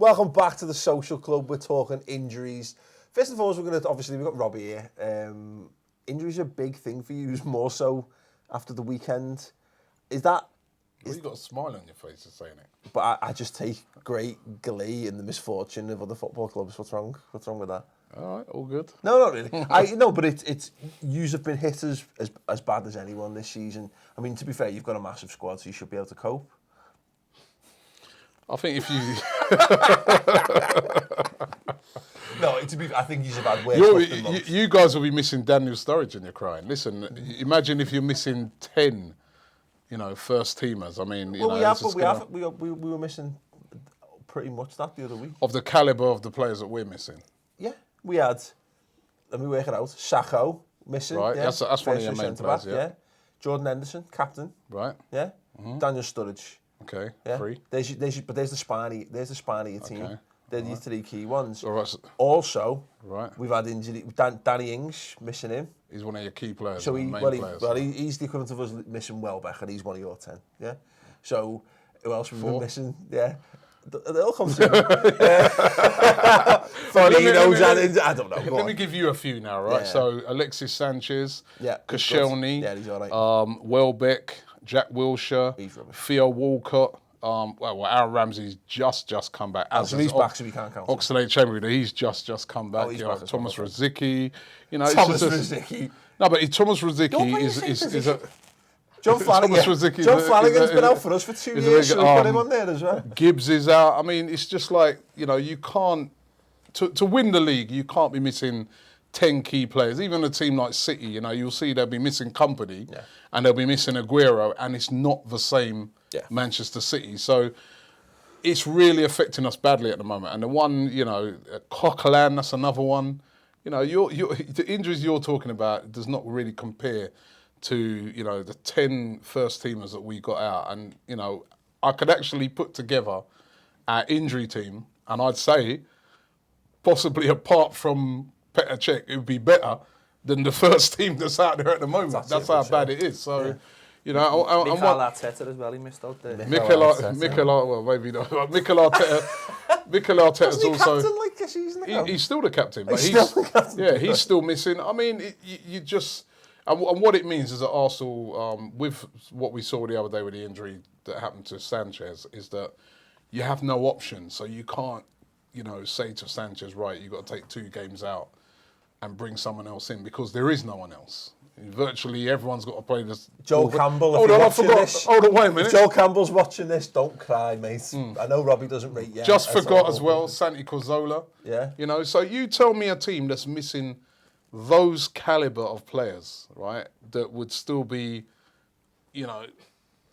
Welcome back to the Social Club. We're talking injuries. First and foremost, we've got Robbie here. Injuries are a big thing for you, more so after the weekend. Is that... You've got a smile on your face just saying it. But I just take great glee in the misfortune of other football clubs. What's wrong? What's wrong with that? All right, all good. No, not really. No, but it's yous have been hit as bad as anyone this season. I mean, to be fair, you've got a massive squad, so you should be able to cope. I think if you... No, I think you've had worse than most. You guys will be missing Daniel Sturridge and you're crying. Listen, imagine if you're missing 10, first teamers. I mean, we were missing pretty much that the other week. Of the calibre of the players that we're missing. Yeah, we had, let me work it out, Sakho missing. Right, yeah. that's one of your main players, yeah. Jordan Henderson, captain. Right. Yeah. Mm-hmm. Daniel Sturridge. Okay, yeah. 3. But there's the spiny team. Okay. They're the 3 key ones. Right. Also, right. we've had injury. Danny Ings, missing him. He's one of your key players. So players. He's the equivalent of us missing Welbeck, and he's one of your 10. Yeah. So who else we've been missing? Yeah. They'll come soon. I don't know. Let me give you a few now, right? Yeah. So Alexis Sanchez, Koscielny, he's all right. Welbeck, Jack Wilshere, Theo Walcott. Aaron Ramsey's just come back. So he's back, so we can't count him. Oxlade-Chamberlain, he's just come back. Thomas Rosicky. Thomas Rosicky. No, but Thomas Rosicky is a... John Flanagan's been out for us for 2 years, so we put him on there as well. Gibbs is out. I mean, it's just like, you can't... To win the league, you can't be missing 10 key players. Even a team like City, you'll see they'll be missing Kompany and they'll be missing Aguero, and it's not the same Manchester City. So it's really affecting us badly at the moment. And the one, Coquelin, that's another one. The injuries you're talking about does not really compare to, the 10 first teamers that we got out. And, I could actually put together our injury team, and I'd say possibly apart from Petr Cech, it would be better than the first team that's out there at the moment. That's how bad it is. So, Mikel Arteta as well, he missed out there. Mikel Arteta's also... captain like a season ago? He's still the captain. But he's still missing. I mean, you just... And what it means is that Arsenal, with what we saw the other day with the injury that happened to Sanchez, is that you have no option. So you can't, say to Sanchez, right, you've got to take 2 games out and bring someone else in, because there is no one else. Virtually everyone's got to play this. Joel Campbell, Hold on, wait a minute. If Joel Campbell's watching this, don't cry, mate. I know Robbie doesn't rate yet. Just forgot as well, Santi Cazorla. Yeah. So you tell me a team that's missing those calibre of players, right, that would still be,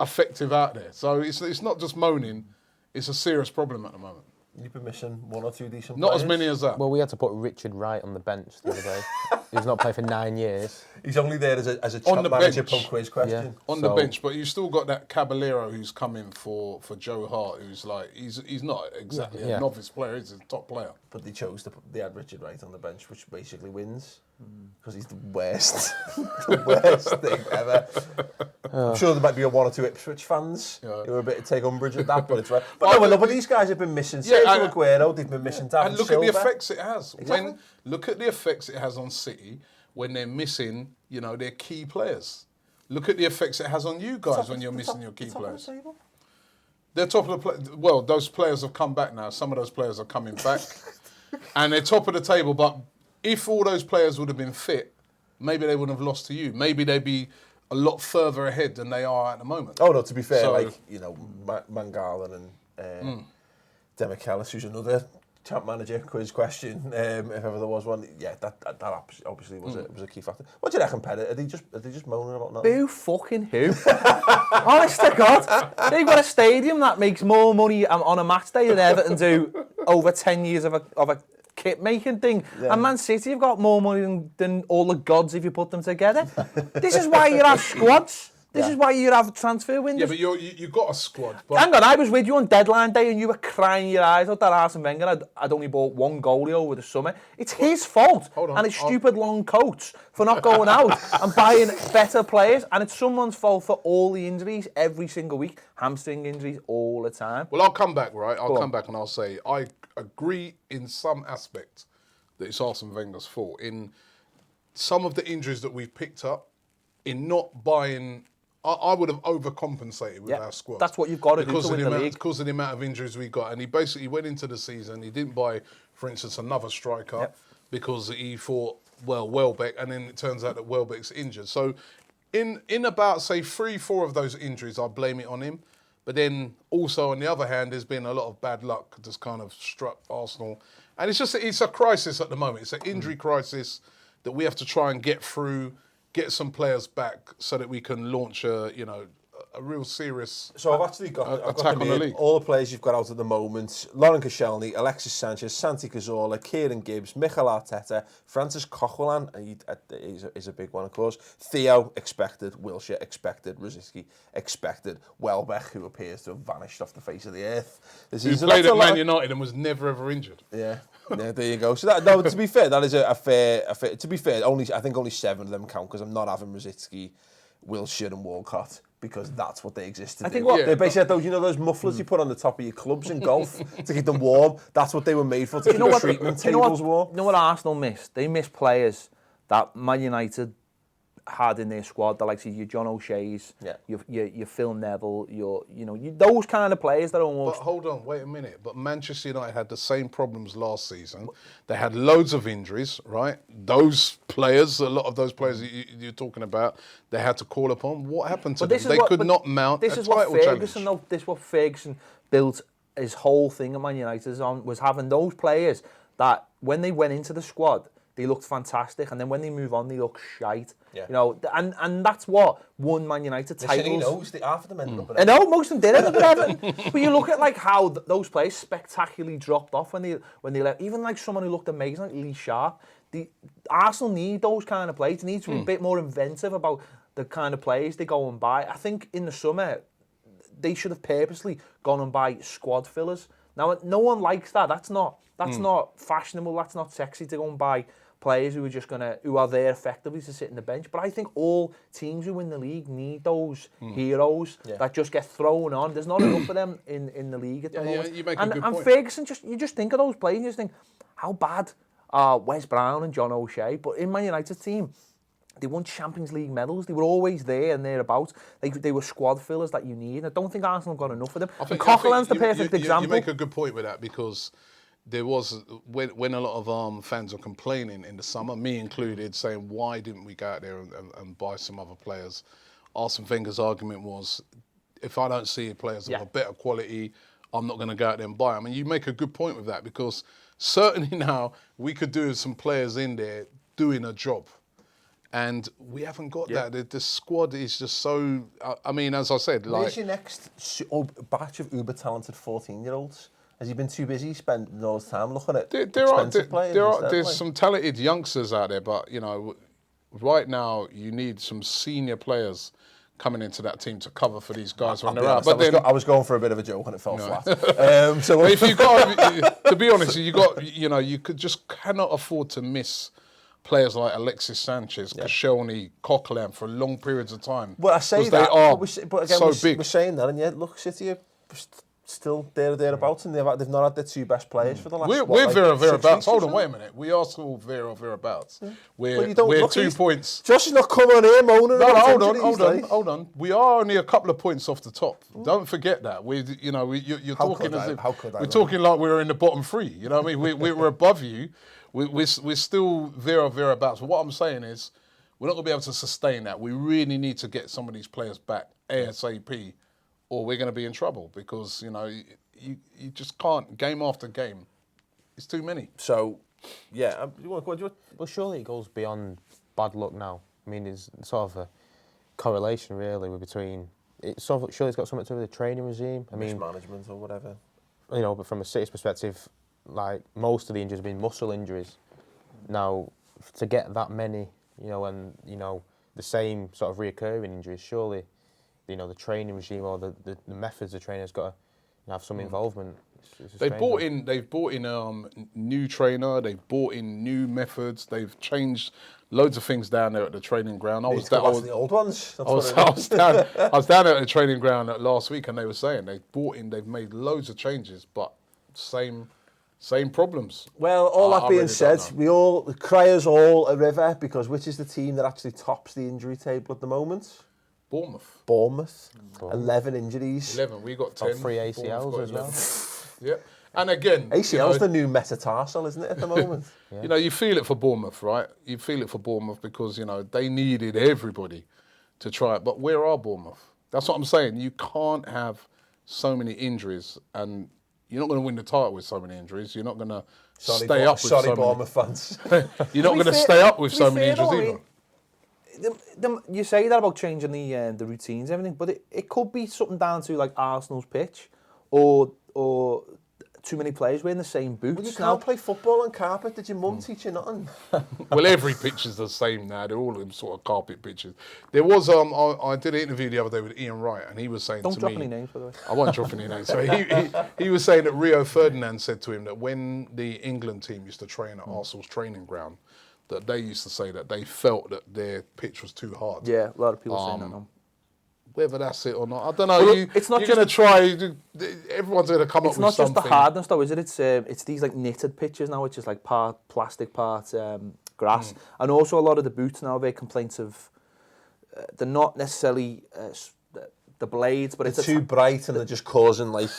effective out there. So it's not just moaning, it's a serious problem at the moment. You've been missing 1 or 2 decent Not players. as many as that. Well, we had to put Richard Wright on the bench the other day. He's not played for 9 years. He's only there as a chat manager pub quiz question. Yeah. On the bench, but you've still got that Caballero who's coming for Joe Hart, who's like, he's not exactly a novice player, he's a top player. But they had Richard Wright on the bench, which basically wins. Because he's the worst, the worst thing ever. I'm sure there might be 1 or 2 Ipswich fans who are a bit take umbrage at that, but it's right. But these guys have been missing Sergio Aguero, they've been missing David And look Silva. at the effects it has. Exactly. Look at the effects it has on City when they're missing, their key players. Look at the effects it has on you guys when you're missing your key players. They're top of the well, those players have come back now. Some of those players are coming back, and they're top of the table. But if all those players would have been fit, maybe they wouldn't have lost to you. Maybe they'd be a lot further ahead than they are at the moment. Oh no, to be fair, Mangala and Demichelis, who's another champ manager quiz question, if ever there was one. Yeah, that obviously was a key factor. What do you reckon, Petr? Are they just moaning about nothing? Who fucking who? Honest to God, they've got a stadium that makes more money on a match day than Everton do over 10 years of a kit making thing. Yeah. And Man City have got more money than all the gods if you put them together. This is why you have squads. This is why you have transfer windows. Yeah, but you got a squad. But Hang on, I was with you on deadline day and you were crying your eyes out that Arsene Wenger had only bought one goalie over the summer. It's his fault and his stupid long coats for not going out and buying better players, and it's someone's fault for all the injuries every single week, hamstring injuries all the time. Well, I'll come back, right? I'll come back and I'll say I agree in some aspects that it's Arsene Wenger's fault. In some of the injuries that we've picked up, in not buying... I would have overcompensated with our squad. That's what you've got to do to win the league. Because of the amount of injuries we got. And he basically went into the season, he didn't buy, for instance, another striker because he thought, well, Welbeck, and then it turns out that Welbeck's injured. So in about, say, 3-4 of those injuries, I blame it on him. But then also, on the other hand, there's been a lot of bad luck that's kind of struck Arsenal. And it's a crisis at the moment. It's an injury crisis that we have to try and get through, get some players back so that we can launch a real serious So I've actually got attack on the league. All the players you've got out at the moment: Lauren Koscielny, Alexis Sanchez, Santi Cazorla, Kieran Gibbs, Mikel Arteta, Francis Coquelin, and he's a big one, of course. Theo expected, Wilshere expected, Rosicky expected, Welbeck, who appears to have vanished off the face of the earth. Who played at Man United and was never ever injured. Yeah, there you go. So to be fair, that is a fair. To be fair, I think only 7 of them count because I'm not having Rosicky, Wilshere, and Walcott, because that's what they exist to do. They basically had those mufflers you put on the top of your clubs in golf to keep them warm. That's what they were made for, to keep the treatment tables warm. You know what Arsenal missed? They missed players that Man United had in their squad, the likes of your John O'Shea's, your Phil Neville, those kind of players that are almost... But hold on, wait a minute. But Manchester United had the same problems last season. They had loads of injuries, right? Those players, a lot of those players you're talking about, they had to call upon. What happened to them? They could not mount a title challenge. This is what Ferguson built his whole thing at Man United on, was having those players that when they went into the squad, they looked fantastic, and then when they move on, they look shite. Yeah. And that's what won Man United titles. Half of them ended up at Everton. I know, most of them did end up at Everton. But you look at how those players spectacularly dropped off when they left. Even someone who looked amazing, like Lee Sharp. Arsenal need those kind of players. They need to be a bit more inventive about the kind of players they go and buy. I think in the summer, they should have purposely gone and buy squad fillers. Now, no one likes that. That's not fashionable. That's not sexy to go and buy players who are there effectively to sit in the bench. But I think all teams who win the league need those heroes that just get thrown on. There's not enough of them in the league at the moment. You make a good point. And Ferguson, you just think of those players and you just think, how bad are Wes Brown and John O'Shea? But in Man United's team, they won Champions League medals. They were always there and thereabouts. They were squad fillers that you need. I don't think Arsenal got enough of them. And Coquelin's the perfect example. You make a good point with that, because there was, when a lot of fans were complaining in the summer, me included, saying, why didn't we go out there and buy some other players? Arsene Wenger's argument was, if I don't see players of a better quality, I'm not going to go out there and buy them. And you make a good point with that, because certainly now we could do some players in there doing a job. And we haven't got that. The squad is just so... I mean, as I said... Where's your next batch of uber-talented 14-year-olds? Has he been too busy spending all his time looking at expensive players? There's some talented youngsters out there, but, right now you need some senior players coming into that team to cover for these guys when they're out. But I was going for a bit of a joke and it fell flat. So if you got, to be honest, you cannot afford to miss players like Alexis Sanchez, Koscielny, Coquelin for long periods of time. Well, I say that, they are but again, so big. We're saying that, and yet look, City are still thereabouts, and they've not had their 2 best players for the last. We're thereabouts. Hold on, wait a minute. We are still thereabouts. We're 2 points. Josh is not coming on here moaning. No, hold on. We are only a couple of points off the top. Don't forget that. You're talking as if we're talking like we're in the bottom 3. You know what I mean? We're above you. We're still there or thereabouts. But what I'm saying is, we're not going to be able to sustain that. We really need to get some of these players back ASAP, or we're going to be in trouble, because you just can't, game after game. It's too many. So, well, surely it goes beyond bad luck now. I mean, it's sort of a correlation really between. Surely it's got something to do with the training regime. I mean, management or whatever. But from a City's perspective, most of the injuries have been muscle injuries. Now, to get that many, and the same sort of reoccurring injuries, surely the training regime or the methods of training has got to have some involvement. They've brought in new trainer. They've brought in new methods. They've changed loads of things down there at the training ground. I was the old ones. I was down there at the training ground last week, and they were saying they've made loads of changes, but same problems. Well, all that being said, the cryers all a river, because which is the team that actually tops the injury table at the moment? Bournemouth. 11 injuries. 11. We got 10. 3 ACLs as well. Yeah. And again, ACL's the new metatarsal, isn't it, at the moment? Yeah. You feel it for Bournemouth, right? You feel it for Bournemouth because, they needed everybody to try it. But where are Bournemouth? That's what I'm saying. You can't have so many injuries, and you're not going to win the title with so many injuries. You're not going to stay up with so many. Bournemouth fans. You're not going to stay up with so many injuries either. You say that about changing the routines and everything, but it could be something down to like Arsenal's pitch or too many players wearing the same boots. Well, you can't play football on carpet. Did your mum teach you nothing? Well, every pitch is the same now. They're all them sort of carpet pitches. There was I did an interview the other day with Ian Wright, and he was saying Don't to drop me, any names, by the way. I won't drop any names. So he was saying that Rio Ferdinand said to him that when the England team used to train at Arsenal's training ground, that they used to say that they felt that their pitch was too hard. Yeah, a lot of people saying that now. Whether that's it or not, I don't know. Well, you're going to try. Everyone's going to come up with something. It's not just the hardness, though, is it? It's these like knitted pitches now, which is like part plastic, part grass, and also a lot of the boots now. They complaints of they're not necessarily the blades, but it's too bright and they're just causing like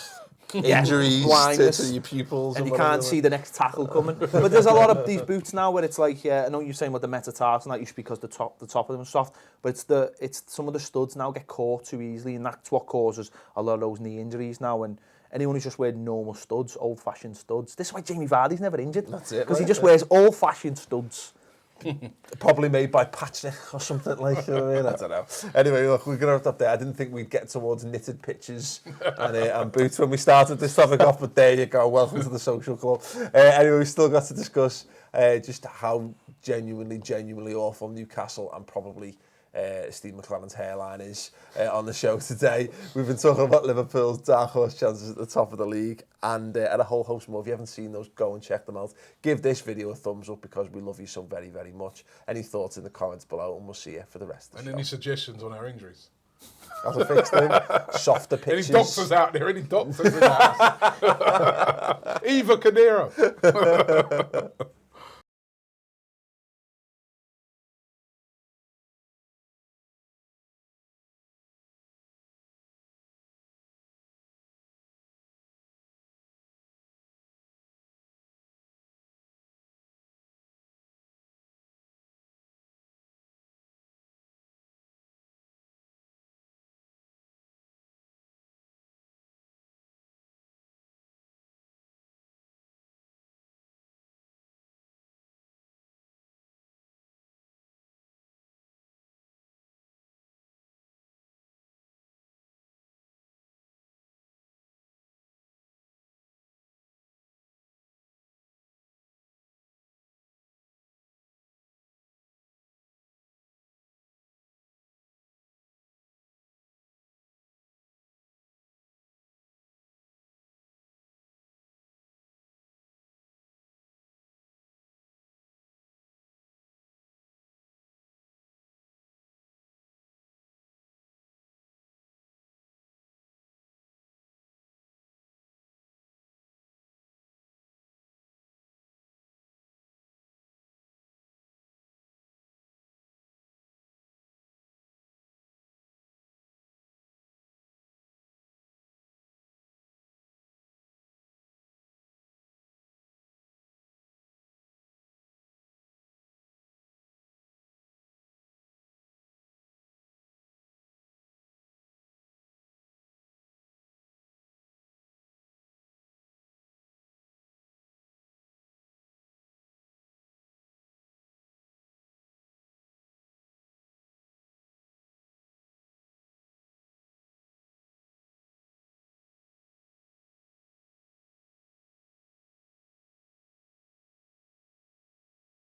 injuries to your pupils, and you can't see the next tackle coming. But there's a lot of these boots now where it's like, I know what you're saying about the metatarsal, that used because the top of them is soft, but it's some of the studs now get caught too easily, and that's what causes a lot of those knee injuries now. And anyone who's just wearing normal studs, old-fashioned studs, this is why Jamie Vardy's never injured. That's it, because he just wears old-fashioned studs. Probably made by Patchnick or something like that. I don't know. Anyway, look, we're going to wrap up there. I didn't think we'd get towards knitted pitches and boots when we started this topic off, but there you go. Welcome to the social club. Anyway, we've still got to discuss just how genuinely awful Newcastle and probably Steve McLaren's hairline is on the show today. We've been talking about Liverpool's dark horse chances at the top of the league and a whole host more. If you haven't seen those, go and check them out. Give this video a thumbs up because we love you so very, very much. Any thoughts in the comments below, and we'll see you for the rest of the show. And any suggestions on our injuries? That's a fixed thing. Softer pitches. Any doctors out there? Any doctors in the house? Eva Cadero.